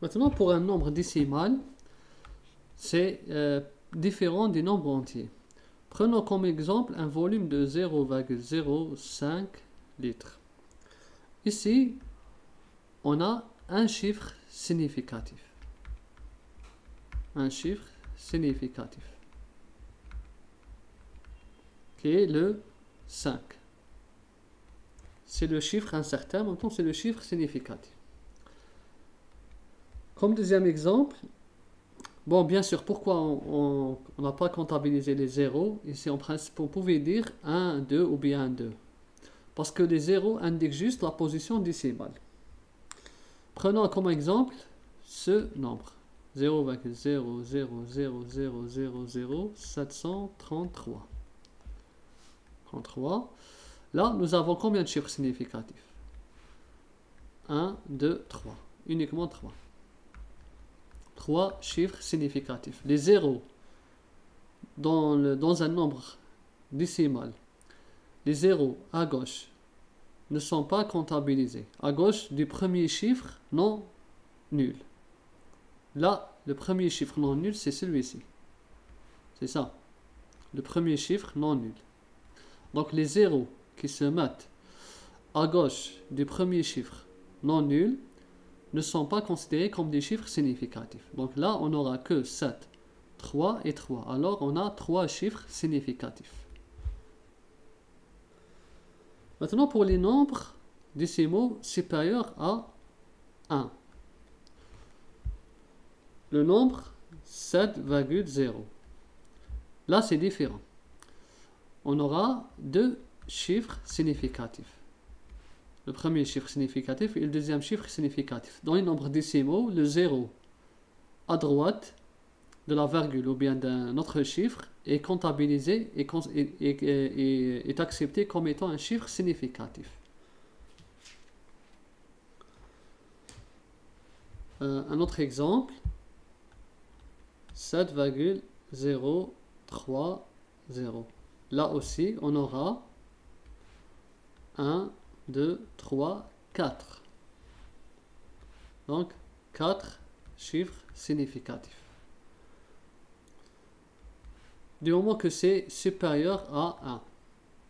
Maintenant, pour un nombre décimal, c'est différent des nombres entiers. Prenons comme exemple un volume de 0,05 litres. Ici, on a un chiffre significatif. Un chiffre significatif. Qui est le 5. C'est le chiffre incertain, en même temps c'est le chiffre significatif. Comme deuxième exemple, bon, bien sûr, pourquoi on n'a pas comptabilisé les zéros? Ici, en principe, on pouvait dire 1, 2 ou bien 2. Parce que les zéros indiquent juste la position décimale. Prenons comme exemple ce nombre. 0,000000733. 33. Là, nous avons combien de chiffres significatifs? 1, 2, 3. Uniquement 3. 3 chiffres significatifs. Les zéros dans un nombre décimal, les zéros à gauche ne sont pas comptabilisés. À gauche du premier chiffre non nul. Là, le premier chiffre non nul, c'est celui-ci. C'est ça. Le premier chiffre non nul. Donc les zéros qui se mettent à gauche du premier chiffre non nul ne sont pas considérés comme des chiffres significatifs. Donc là, on n'aura que 7, 3 et 3. Alors, on a 3 chiffres significatifs. Maintenant, pour les nombres décimaux supérieurs à 1. Le nombre 7,0. Là, c'est différent. On aura 2 chiffres significatifs. Le premier chiffre significatif et le deuxième chiffre significatif. Dans les nombres décimaux, le 0 à droite de la virgule ou bien d'un autre chiffre est comptabilisé et est accepté comme étant un chiffre significatif. Un autre exemple, 7,030. Là aussi, on aura 1, 2, 3, 4. Donc, 4 chiffres significatifs. Du moment que c'est supérieur à 1.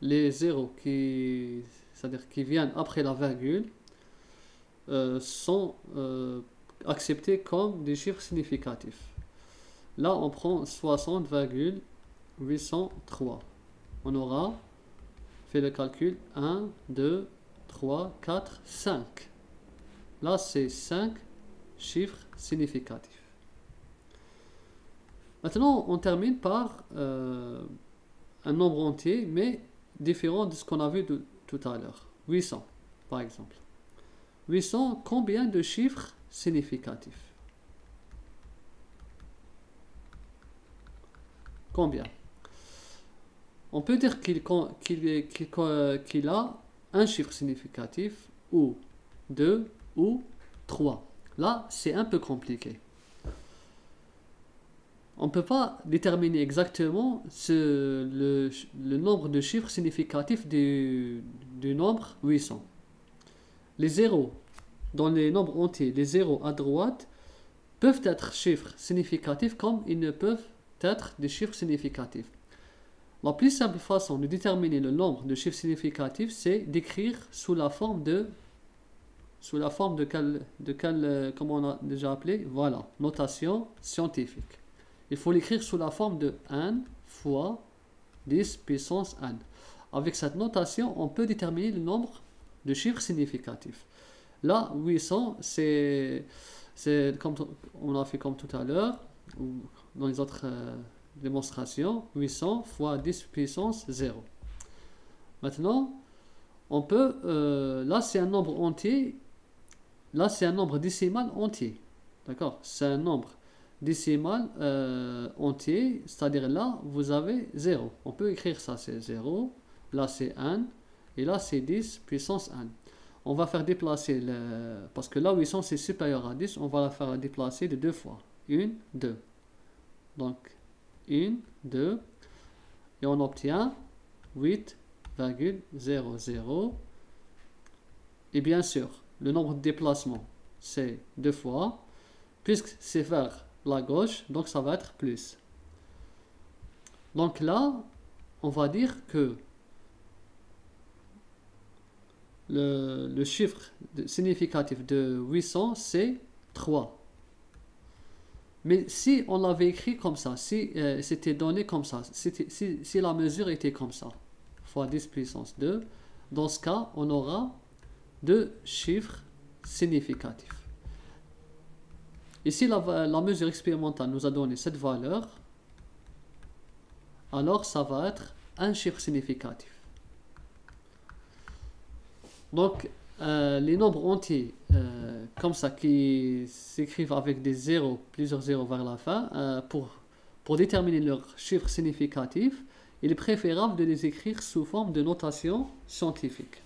Les zéros c'est-à-dire qui viennent après la virgule sont acceptés comme des chiffres significatifs. Là, on prend 60,803. On aura fait le calcul 1, 2, 3, 4, 5. Là, c'est 5 chiffres significatifs. Maintenant, on termine par un nombre entier, mais différent de ce qu'on a vu tout à l'heure. 800, par exemple. 800, combien de chiffres significatifs? Combien? On peut dire qu'il a un chiffre significatif, ou 2, ou 3. Là, c'est un peu compliqué. On ne peut pas déterminer exactement le nombre de chiffres significatifs du nombre 800. Les zéros, dans les nombres entiers, les zéros à droite peuvent être chiffres significatifs comme ils ne peuvent être des chiffres significatifs. La plus simple façon de déterminer le nombre de chiffres significatifs, c'est d'écrire sous la forme de comment on a déjà appelé, voilà, notation scientifique. Il faut l'écrire sous la forme de n fois 10 puissance n. Avec cette notation, on peut déterminer le nombre de chiffres significatifs. Là, 800, c'est comme on a fait comme tout à l'heure, ou dans les autres démonstrations, 800 fois 10 puissance 0. Maintenant, on peut, là c'est un nombre entier, là c'est un nombre décimal entier. D'accord? C'est un nombre décimal entier, c'est-à-dire là vous avez 0. On peut écrire ça, c'est 0, là c'est n, et là c'est 10 puissance n. On va faire déplacer, parce que là 800 c'est supérieur à 10, on va la faire déplacer de 2 fois. 1, 2. Donc 1, 2, et on obtient 8,00. Et bien sûr, le nombre de déplacements, c'est 2 fois. Puisque c'est vers la gauche, donc ça va être plus. Donc là, on va dire que le chiffre significatif de 800, c'est 3. Mais si on l'avait écrit comme ça, si c'était donné comme ça, si la mesure était comme ça, fois 10 puissance 2, dans ce cas, on aura deux chiffres significatifs. Ici, la mesure expérimentale nous a donné cette valeur, alors ça va être un chiffre significatif. Donc, les nombres entiers, comme ça, qui s'écrivent avec des zéros, plusieurs zéros vers la fin, pour déterminer leur chiffre significatif, il est préférable de les écrire sous forme de notation scientifique.